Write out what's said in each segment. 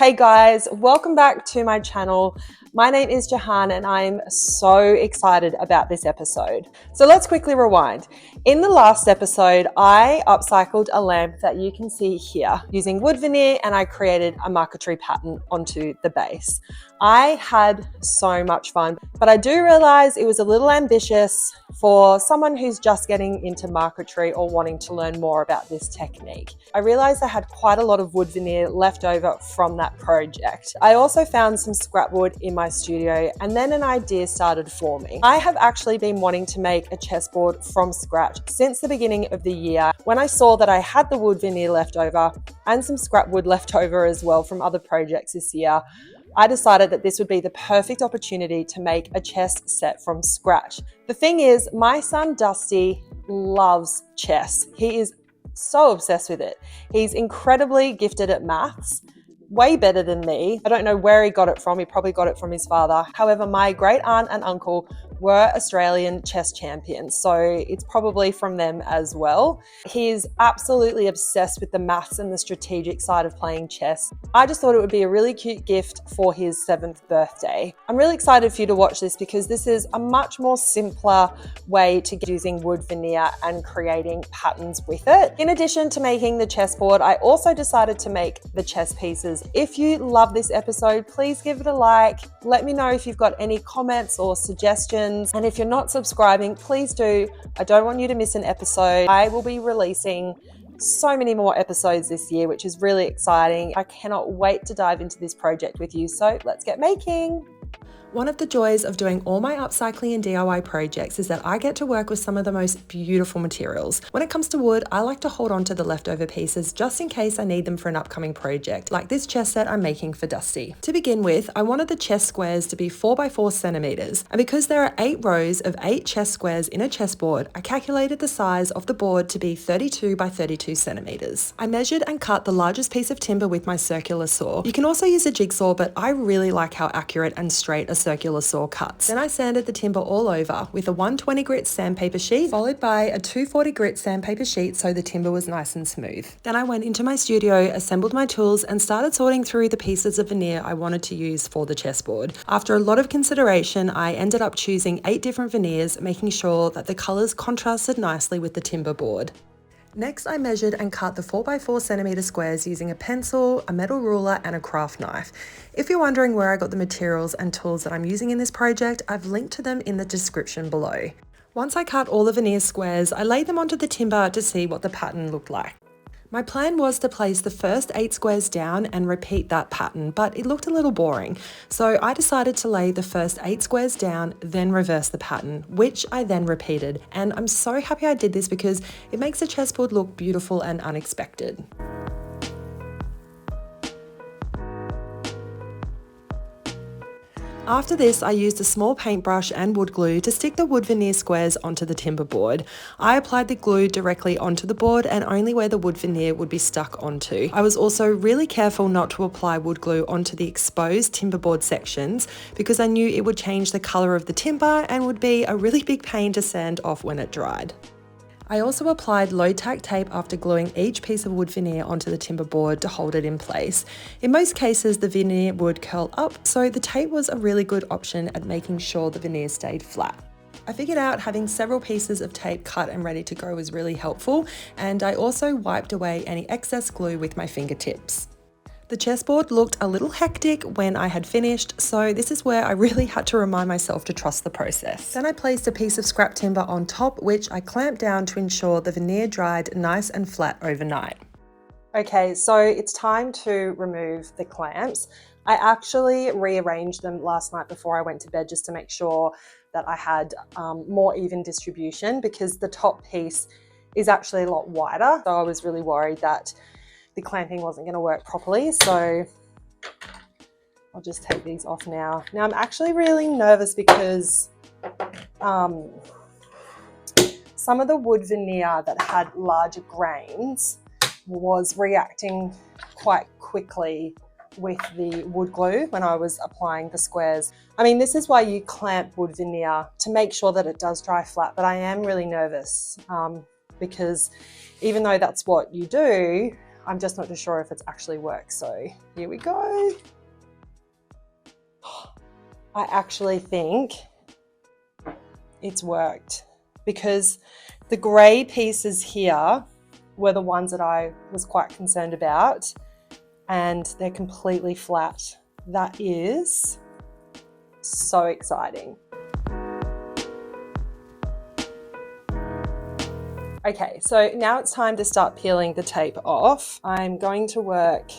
Hey guys, welcome back to my channel. My name is Jaharn and I'm so excited about this episode. So let's quickly rewind. In the last episode, I upcycled a lamp that you can see here using wood veneer, and I created a marquetry pattern onto the base. I had so much fun, but I do realize it was a little ambitious for someone who's just getting into marquetry or wanting to learn more about this technique. I realized I had quite a lot of wood veneer left over from that project. I also found some scrap wood in my studio, and then an idea started forming. I have actually been wanting to make a chessboard from scratch since the beginning of the year. When I saw that I had the wood veneer left over and some scrap wood left over as well from other projects this year, I decided that this would be the perfect opportunity to make a chess set from scratch. The thing is, my son Dusty loves chess. He is so obsessed with it. He's incredibly gifted at maths, way better than me. I don't know where he got it from. He probably got it from his father. However, my great aunt and uncle were Australian chess champions, so it's probably from them as well. He's absolutely obsessed with the maths and the strategic side of playing chess. I just thought it would be a really cute gift for his 7th birthday. I'm really excited for you to watch this because this is a much more simpler way to get using wood veneer and creating patterns with it. In addition to making the chessboard, I also decided to make the chess pieces. If you love this episode, please give it a like. Let me know if you've got any comments or suggestions. And if you're not subscribing, please do. I don't want you to miss an episode. I will be releasing so many more episodes this year, which is really exciting. I cannot wait to dive into this project with you. So let's get making. One of the joys of doing all my upcycling and DIY projects is that I get to work with some of the most beautiful materials. When it comes to wood, I like to hold on to the leftover pieces just in case I need them for an upcoming project, like this chess set I'm making for Dusty. To begin with, I wanted the chess squares to be 4 by 4 centimeters, and because there are 8 rows of 8 chess squares in a chessboard, I calculated the size of the board to be 32 by 32 centimeters. I measured and cut the largest piece of timber with my circular saw. You can also use a jigsaw, but I really like how accurate and straight a circular saw cuts. Then I sanded the timber all over with a 120 grit sandpaper sheet, followed by a 240 grit sandpaper sheet so the timber was nice and smooth. Then I went into my studio, assembled my tools, and started sorting through the pieces of veneer I wanted to use for the chessboard. After a lot of consideration, I ended up choosing 8 different veneers, making sure that the colours contrasted nicely with the timber board. Next, I measured and cut the 4 by 4 centimeter squares using a pencil, a metal ruler, and a craft knife. If you're wondering where I got the materials and tools that I'm using in this project, I've linked to them in the description below. Once I cut all the veneer squares, I laid them onto the timber to see what the pattern looked like. My plan was to place the first 8 squares down and repeat that pattern, but it looked a little boring. So I decided to lay the first 8 squares down, then reverse the pattern, which I then repeated. And I'm so happy I did this because it makes the chessboard look beautiful and unexpected. After this, I used a small paintbrush and wood glue to stick the wood veneer squares onto the timber board. I applied the glue directly onto the board and only where the wood veneer would be stuck onto. I was also really careful not to apply wood glue onto the exposed timber board sections because I knew it would change the colour of the timber and would be a really big pain to sand off when it dried. I also applied low-tack tape after gluing each piece of wood veneer onto the timber board to hold it in place. In most cases, the veneer would curl up, so the tape was a really good option at making sure the veneer stayed flat. I figured out having several pieces of tape cut and ready to go was really helpful, and I also wiped away any excess glue with my fingertips. The chessboard looked a little hectic when I had finished, so this is where I really had to remind myself to trust the process. Then I placed a piece of scrap timber on top, which I clamped down to ensure the veneer dried nice and flat overnight. Okay, so it's time to remove the clamps. I actually rearranged them last night before I went to bed just to make sure that I had more even distribution because the top piece is actually a lot wider. So I was really worried that the clamping wasn't going to work properly, so I'll just take these off now. Now I'm actually really nervous because some of the wood veneer that had larger grains was reacting quite quickly with the wood glue when I was applying the squares. I mean, this is why you clamp wood veneer to make sure that it does dry flat, but I am really nervous because even though that's what you do, I'm just not too sure if it's actually worked. So here we go. I actually think it's worked, because the grey pieces here were the ones that I was quite concerned about, and they're completely flat. That is so exciting. Okay, so now it's time to start peeling the tape off. I'm going to work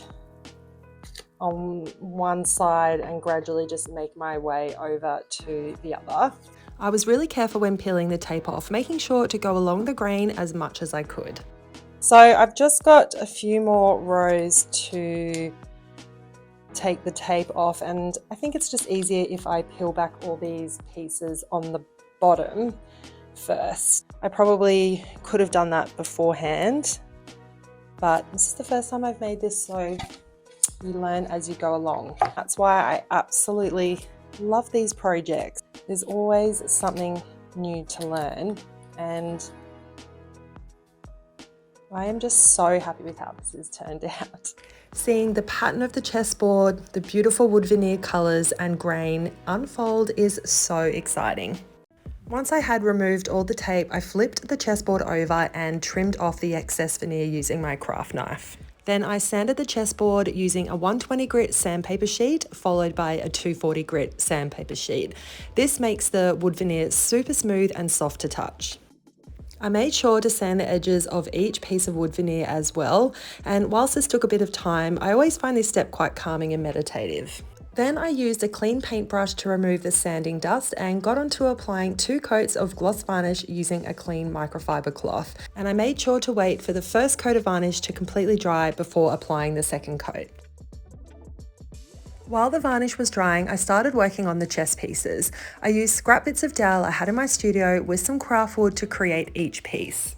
on one side and gradually just make my way over to the other. I was really careful when peeling the tape off, making sure to go along the grain as much as I could. So I've just got a few more rows to take the tape off, and I think it's just easier if I peel back all these pieces on the bottom first. I probably could have done that beforehand, but this is the first time I've made this, so you learn as you go along. That's why I absolutely love these projects. There's always something new to learn, and I am just so happy with how this has turned out. Seeing the pattern of the chessboard, the beautiful wood veneer colours and grain unfold is so exciting. Once I had removed all the tape, I flipped the chessboard over and trimmed off the excess veneer using my craft knife. Then I sanded the chessboard using a 120 grit sandpaper sheet followed by a 240 grit sandpaper sheet. This makes the wood veneer super smooth and soft to touch. I made sure to sand the edges of each piece of wood veneer as well, and whilst this took a bit of time, I always find this step quite calming and meditative. Then I used a clean paintbrush to remove the sanding dust and got onto applying 2 coats of gloss varnish using a clean microfiber cloth. And I made sure to wait for the first coat of varnish to completely dry before applying the second coat. While the varnish was drying, I started working on the chess pieces. I used scrap bits of dowel I had in my studio with some craft wood to create each piece.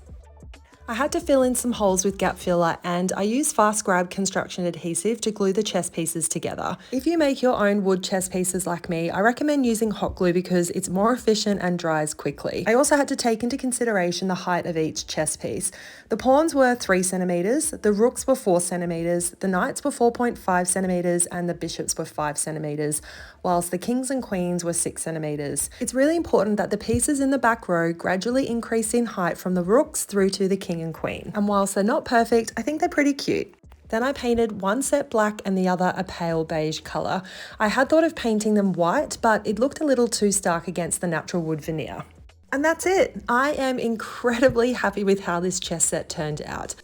I had to fill in some holes with gap filler, and I used fast grab construction adhesive to glue the chess pieces together. If you make your own wood chess pieces like me, I recommend using hot glue because it's more efficient and dries quickly. I also had to take into consideration the height of each chess piece. The pawns were 3 centimeters, the rooks were 4 centimeters, the knights were 4.5 centimeters, and the bishops were 5 centimeters, whilst the kings and queens were 6 centimeters. It's really important that the pieces in the back row gradually increase in height from the rooks through to the king and queen. And whilst they're not perfect, I think they're pretty cute. Then I painted one set black and the other a pale beige colour. I had thought of painting them white, but it looked a little too stark against the natural wood veneer. And that's it. I am incredibly happy with how this chess set turned out.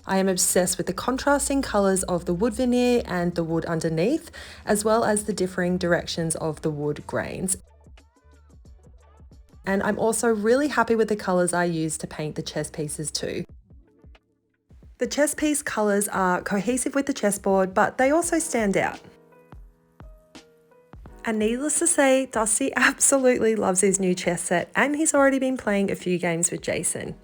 I am obsessed with the contrasting colours of the wood veneer and the wood underneath, as well as the differing directions of the wood grains. And I'm also really happy with the colours I used to paint the chess pieces too. The chess piece colours are cohesive with the chessboard, but they also stand out. And needless to say, Dusty absolutely loves his new chess set, and he's already been playing a few games with Jason.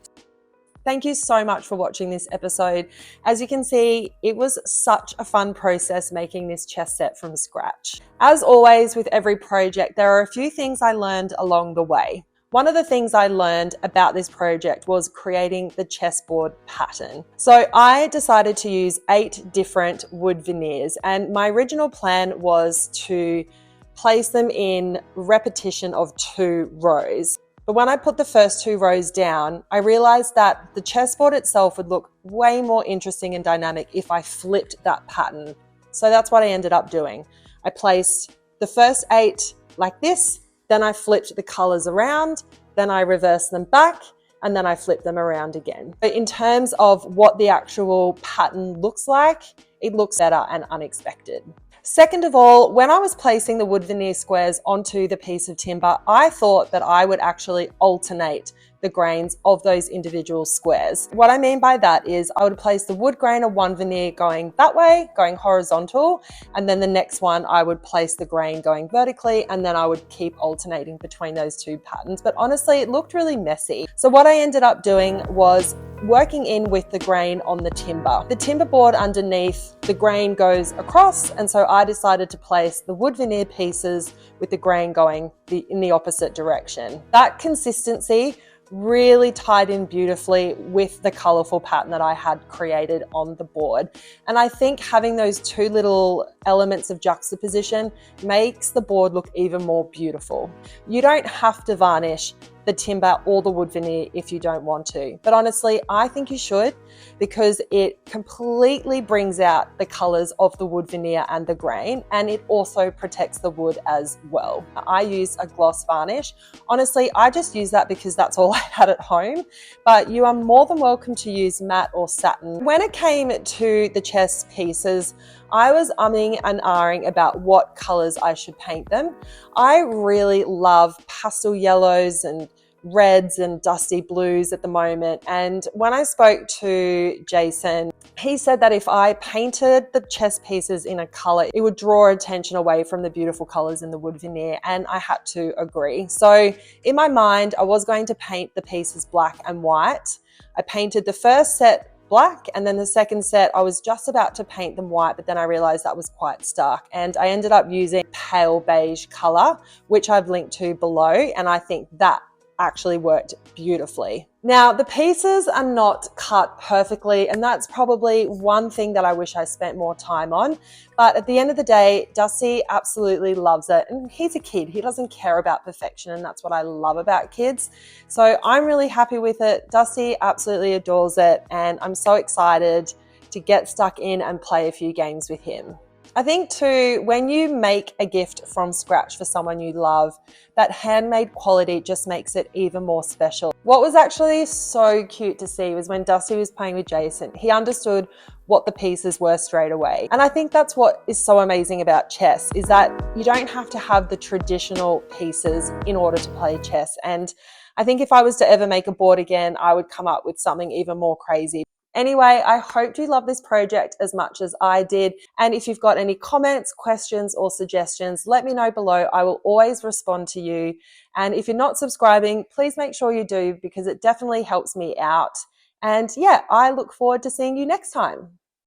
Thank you so much for watching this episode. As you can see, it was such a fun process making this chess set from scratch. As always with every project, there are a few things I learned along the way. One of the things I learned about this project was creating the chessboard pattern. So I decided to use 8 different wood veneers, and my original plan was to place them in repetition of 2 rows. But when I put the first 2 rows down, I realized that the chessboard itself would look way more interesting and dynamic if I flipped that pattern. So that's what I ended up doing. I placed the first 8 like this, then I flipped the colors around, then I reversed them back, and then I flipped them around again. But in terms of what the actual pattern looks like, it looks better and unexpected. Second of all, when I was placing the wood veneer squares onto the piece of timber, I thought that I would actually alternate the grains of those individual squares. What I mean by that is I would place the wood grain of one veneer going that way, going horizontal, and then the next one I would place the grain going vertically, and then I would keep alternating between those 2 patterns. But honestly, it looked really messy. So what I ended up doing was working in with the grain on the timber. The timber board underneath, the grain goes across, and so I decided to place the wood veneer pieces with the grain going in the opposite direction. That consistency really tied in beautifully with the colorful pattern that I had created on the board. And I think having those two little elements of juxtaposition makes the board look even more beautiful. You don't have to varnish the timber or the wood veneer if you don't want to, but honestly, I think you should, because it completely brings out the colors of the wood veneer and the grain, and it also protects the wood as well. I use a gloss varnish. Honestly, I just use that because that's all I had at home, but you are more than welcome to use matte or satin. When it came to the chess pieces, I was umming and ahhing about what colors I should paint them. I really love pastel yellows and reds and dusty blues at the moment. And when I spoke to Jason, he said that if I painted the chess pieces in a color, it would draw attention away from the beautiful colors in the wood veneer. And I had to agree. So in my mind, I was going to paint the pieces black and white. I painted the first set black, and then the second set I was just about to paint them white, but then I realized that was quite stark, and I ended up using pale beige color, which I've linked to below, and I think that actually worked beautifully. Now, the pieces are not cut perfectly, and that's probably one thing that I wish I spent more time on. But at the end of the day, Dusty absolutely loves it. And he's a kid, he doesn't care about perfection, and that's what I love about kids. So I'm really happy with it. Dusty absolutely adores it, and I'm so excited to get stuck in and play a few games with him. I think too, when you make a gift from scratch for someone you love, that handmade quality just makes it even more special. What was actually so cute to see was when Dusty was playing with Jason, he understood what the pieces were straight away. And I think that's what is so amazing about chess, is that you don't have to have the traditional pieces in order to play chess. And I think if I was to ever make a board again, I would come up with something even more crazy. Anyway, I hope you love this project as much as I did. And if you've got any comments, questions, or suggestions, let me know below. I will always respond to you. And if you're not subscribing, please make sure you do, because it definitely helps me out. And yeah, I look forward to seeing you next time.